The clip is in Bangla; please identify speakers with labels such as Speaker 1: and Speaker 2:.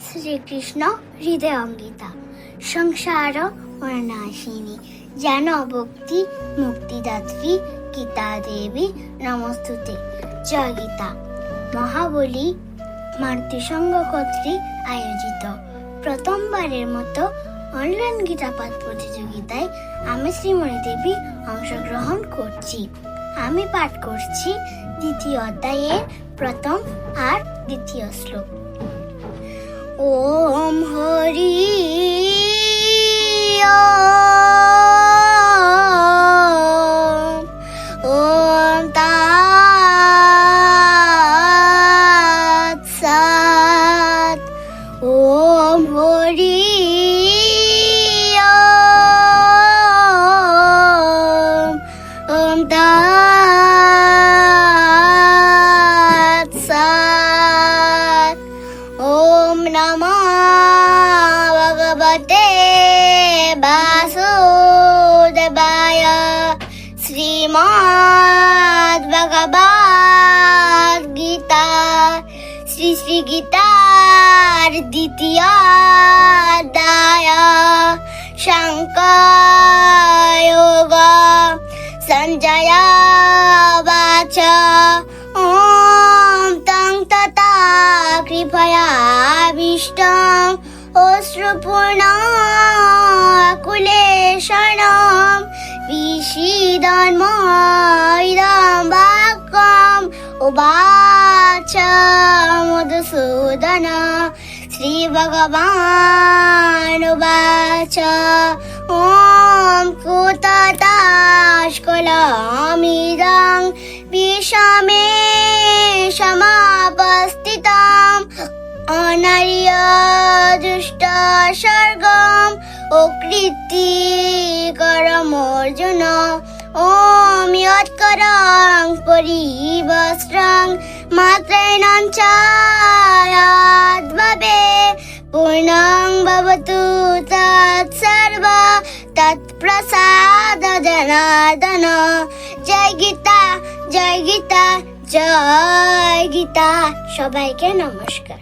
Speaker 1: শ্রীকৃষ্ণ হৃদয়ঙ্গিতা সংসার বর্ণাশিনী জ্ঞান ভক্তি মুক্তিদাত্রী গীতা দেবী নমস্তুতে। জয় গীতা। মহাবলী মাতৃসংঘ কর্তৃক আয়োজিত প্রথমবারের মতো অনলাইন গীতা পাঠ প্রতিযোগিতায় আমি শ্রীমণি দেবী অংশগ্রহণ করছি। আমি পাঠ করছি দ্বিতীয় অধ্যায়ের প্রথম আর দ্বিতীয় শ্লোক। ওম হরি ওম তৎসৎ। ওম হরি ওম তৎসৎ। ওম নমো ভগবতে বাসুদেবায়। শ্রীমদ্ ভগবদ গীতা শ্রী শ্রী গীতার দ্বিতীয় অধ্যায় সাংখ্যযোগ। সঞ্জয় বাচ ওম তং তথা কৃপয়াভীষ্টং অশ্রুপূর্ণকুলেশনং বিষীদন্মোদং বাক্যং উবাচ মধুসূদন। শ্রীভগবান উবাচ ওম কুততাস্কুলমিদং বিষমে সমাপস্থিতং অনার্য দুষ্ট স্বর্গম অকৃতি করমর্জুন। ওম যৎকরং পরিবস্ত্রং মাত্রেণং চ যদ্ভবে পূর্ণং ভবতু তৎসর্ব তৎপ্রসাদ জনার্দন। জয় গীতা, জয় গীতা, জয় গীতা। সবাইকে নমস্কার।